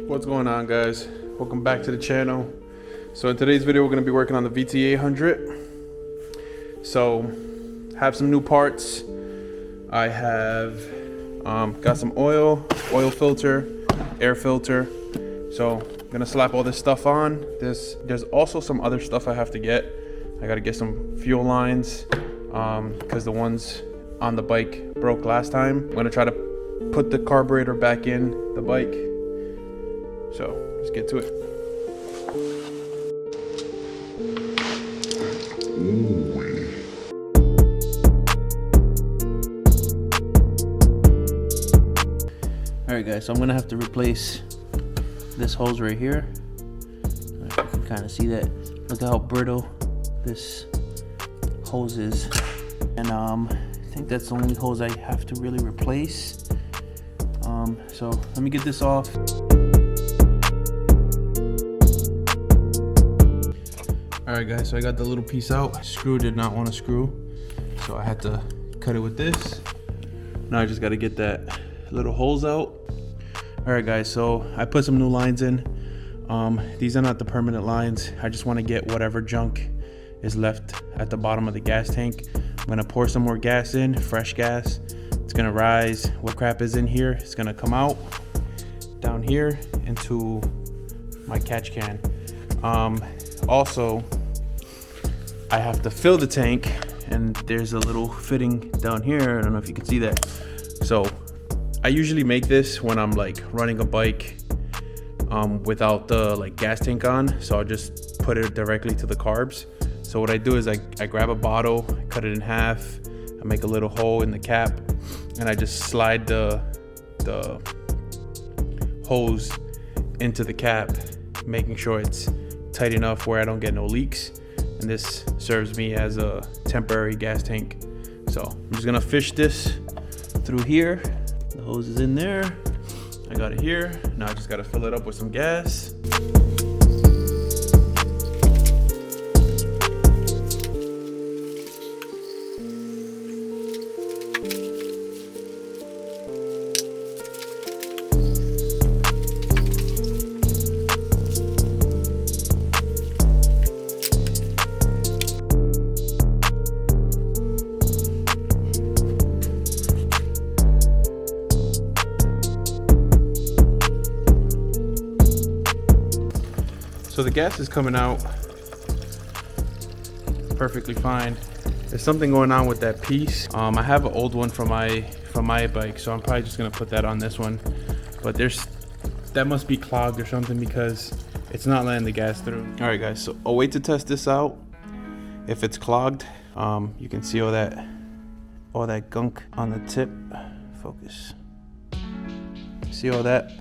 What's going on, guys? Welcome back to the channel. So in today's video we're going to be working on the VT800. So have some new parts. I have got some oil filter, air filter. So I'm gonna slap all this stuff on. There's also some other stuff I have to get. I gotta get some fuel lines because the ones on the bike broke last time. I'm gonna try to put the carburetor back in the bike. So let's get to it. Alright guys, so I'm gonna have to replace this hose right here. You can kind of see that. Look at how brittle this hose is. And I think that's the only hose I have to really replace. So let me get this off. Alright guys, so I got the little piece out. Screw did not want to screw, so I had to cut it with this. Now I just got to get that little holes out. Alright guys, so I put some new lines in. These are not the permanent lines. I just want to get whatever junk is left at the bottom of the gas tank. I'm gonna pour some more gas in, fresh gas. It's gonna rise. What crap is in here, it's gonna come out down here into my catch can. Also, I have to fill the tank, and there's a little fitting down here. I don't know if you can see that. So I usually make this when I'm like running a bike without the gas tank on. So I'll just put it directly to the carbs. So what I do is I grab a bottle, cut it in half, I make a little hole in the cap, and I just slide the hose into the cap, making sure it's tight enough where I don't get no leaks. And this serves me as a temporary gas tank. So I'm just gonna fish this through here. The hose is in there. I got it here. Now I just gotta fill it up with some gas. So the gas is coming out perfectly fine. There's something going on with that piece. I have an old one from my bike, so I'm probably just gonna put that on this one. But that must be clogged or something because it's not letting the gas through. All right, guys. So I'll wait to test this out. If it's clogged, you can see all that gunk on the tip. Focus. See all that?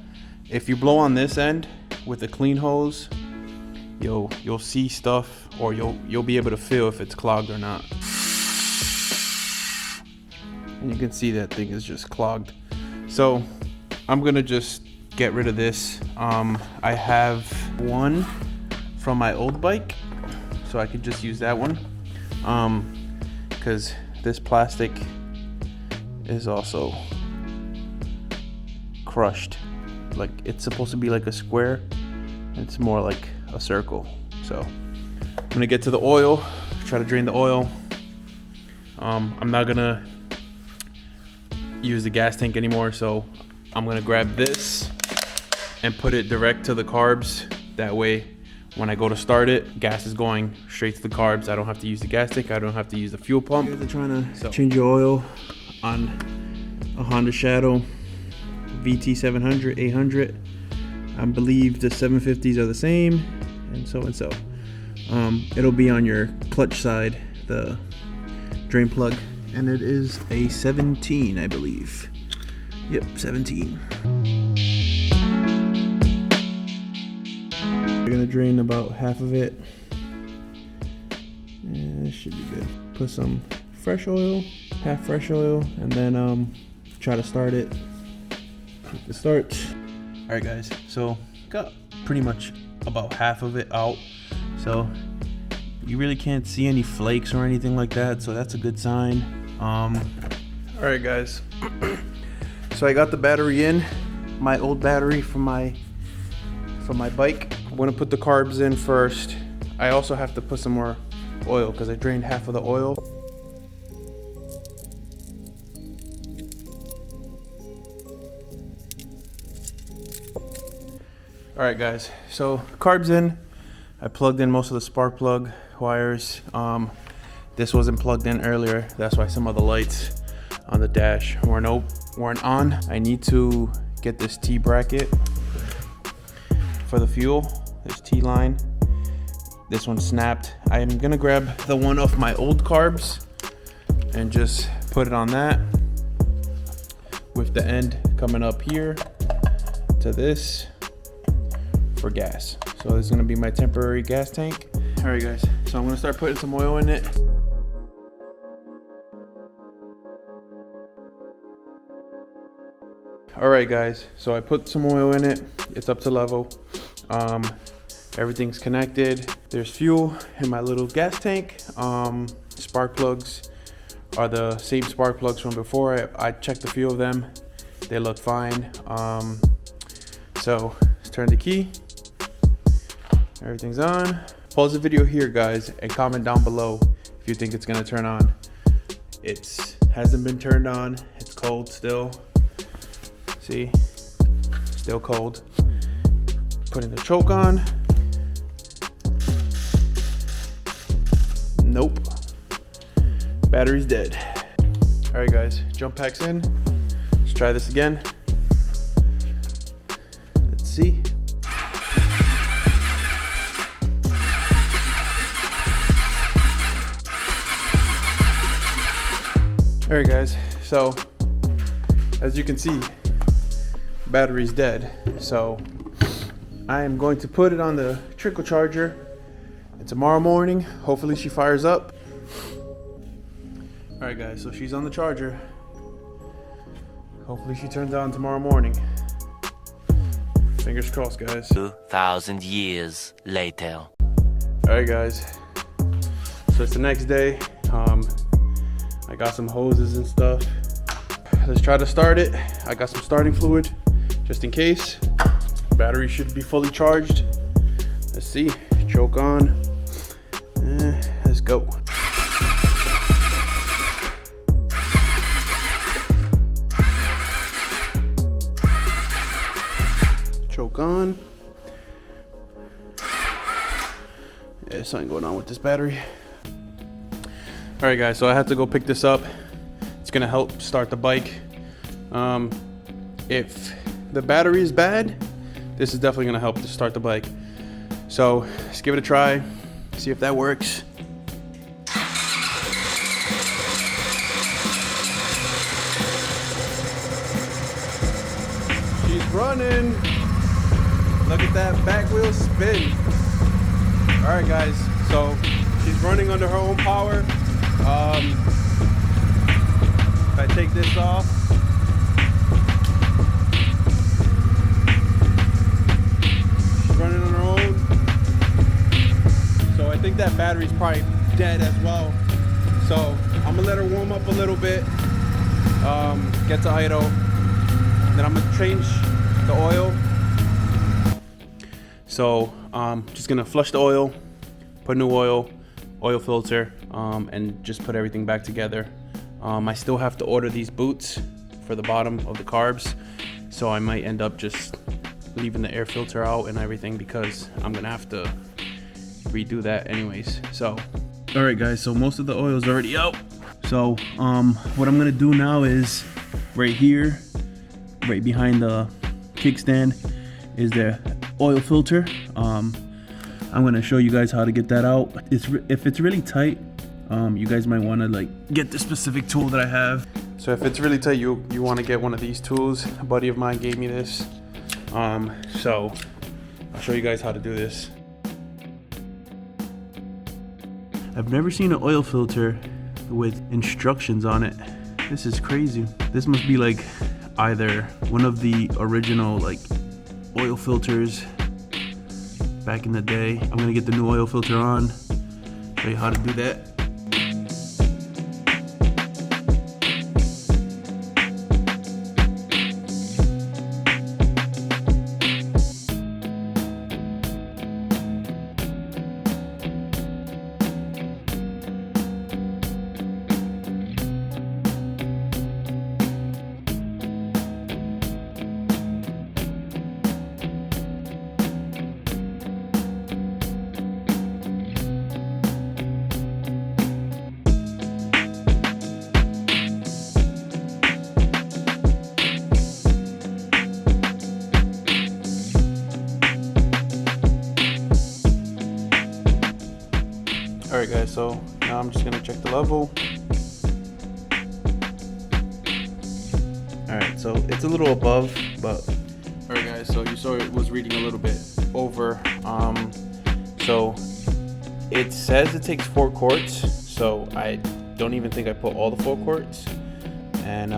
If you blow on this end with a clean hose, you'll see stuff, or you'll be able to feel if it's clogged or not. And you can see that thing is just clogged. So I'm gonna just get rid of this. I have one from my old bike, so I could just use that one. Because this plastic is also crushed. Like, it's supposed to be like a square. It's more like a circle. So I'm gonna get to the oil, try to drain the oil. I'm not gonna use the gas tank anymore, so I'm gonna grab this and put it direct to the carbs. That way when I go to start it, gas is going straight to the carbs. I don't have to use the gas tank, I don't have to use the fuel pump. They're trying to change your oil on a Honda Shadow VT700, 800. I believe the 750s are the same, and so. It'll be on your clutch side, the drain plug, and it is a 17, I believe. Yep, 17. We're gonna drain about half of it, and this should be good. Put some fresh oil, half fresh oil, and then try to start it. Hit the start. All right guys, so got pretty much about half of it out. So you really can't see any flakes or anything like that, so that's a good sign. All right guys, so I got the battery in, my old battery from my for my bike. I'm gonna put the carbs in first. I also have to put some more oil because I drained half of the oil. All right guys, so carbs in. I plugged in most of the spark plug wires. This wasn't plugged in earlier. That's why some of the lights on the dash weren't on. I need to get this T bracket for the fuel, this T line. This one snapped. I'm gonna grab the one off my old carbs and just put it on that with the end coming up here to this for gas. So this is gonna be my temporary gas tank. All right guys, so I'm gonna start putting some oil in it. All right guys, so I put some oil in it. It's up to level. Everything's connected. There's fuel in my little gas tank. Spark plugs are the same spark plugs from before. I checked a few of them. They look fine. So let's turn the key. Everything's on. Pause the video here guys and comment down below if you think it's gonna turn on. It hasn't been turned on. It's cold still. See, still cold. Putting the choke on. Nope. Battery's dead. All right guys, jump packs in. Let's try this again. Let's see. All right guys, so as you can see, battery's dead. So I am going to put it on the trickle charger, and tomorrow morning, hopefully she fires up. All right guys, so she's on the charger. Hopefully she turns on tomorrow morning. Fingers crossed guys. 2,000 years later. All right guys, so it's the next day. I got some hoses and stuff. Let's try to start it. I got some starting fluid just in case. Battery should be fully charged. Let's see, choke on. Let's go. Choke on. Yeah, something going on with this battery. All right guys, so I have to go pick this up. It's gonna help start the bike. If the battery is bad, this is definitely gonna help to start the bike. So let's give it a try, see if that works. She's running. Look at that back wheel spin. All right guys, so she's running under her own power. If I take this off, she's running on her own. So I think that battery's probably dead as well. So I'm gonna let her warm up a little bit, get to idle. Then I'm gonna change the oil. So just gonna flush the oil, put new oil filter, and just put everything back together. I still have to order these boots for the bottom of the carbs, so I might end up just leaving the air filter out and everything because I'm gonna have to redo that anyways. So all right guys, so most of the oil is already out. So what I'm gonna do now is right here, right behind the kickstand, is the oil filter. I'm gonna show you guys how to get that out. If it's really tight, you guys might want to like get the specific tool that I have. So if it's really tight, you want to get one of these tools. A buddy of mine gave me this. So I'll show you guys how to do this. I've never seen an oil filter with instructions on it. This is crazy. This must be like either one of the original like oil filters back in the day. I'm gonna get the new oil filter on, show you how to do that. so now I'm just gonna check the level. All right, so it's a little above, but all right guys, so you saw it was reading a little bit over. So it says it takes 4 quarts, so I don't even think I put all the 4 quarts. And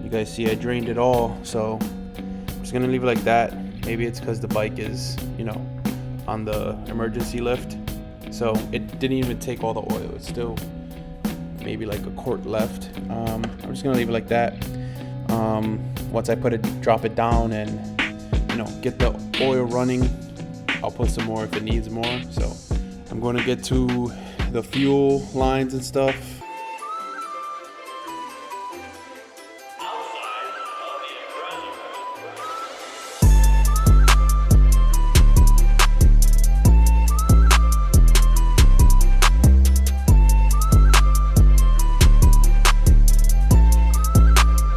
you guys see I drained it all, so I'm just gonna leave it like that. Maybe it's because the bike is, you know, on the emergency lift, so it didn't even take all the oil. It's still maybe like a quart left. I'm just gonna leave it like that. Once I drop it down and, you know, get the oil running, I'll put some more if it needs more. So I'm going to get to the fuel lines and stuff.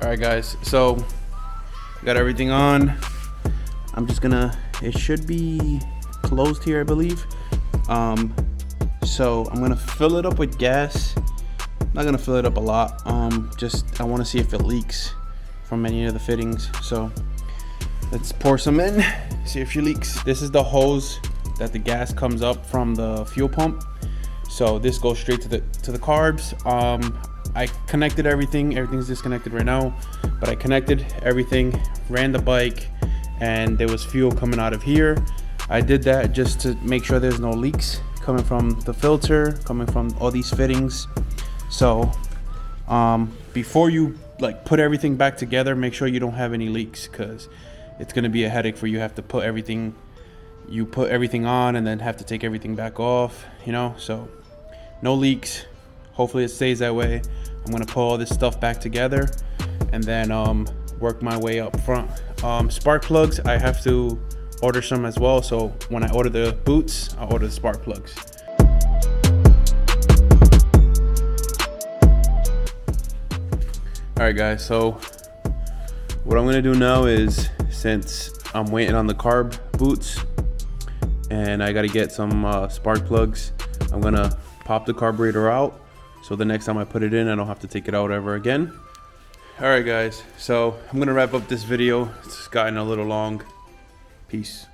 Alright guys, so got everything on. I'm just gonna, it should be closed here, I believe. So I'm gonna fill it up with gas. I'm not gonna fill it up a lot. Just I want to see if it leaks from any of the fittings. So let's pour some in, see if she leaks. This is the hose that the gas comes up from the fuel pump. So this goes straight to the carbs. I connected everything's disconnected right now, but I connected everything, ran the bike, and there was fuel coming out of here. I did that just to make sure there's no leaks coming from the filter, coming from all these fittings. So before you like put everything back together, make sure you don't have any leaks, because it's going to be a headache for you. Have to put everything on and then have to take everything back off, you know. So no leaks, hopefully it stays that way. I'm gonna put all this stuff back together and then work my way up front. Spark plugs, I have to order some as well, so when I order the boots, I'll order the spark plugs. All right guys, so what I'm gonna do now is, since I'm waiting on the carb boots and I gotta get some spark plugs, I'm gonna pop the carburetor out, so the next time I put it in, I don't have to take it out ever again. All right guys, so I'm gonna wrap up this video. It's gotten a little long. Peace.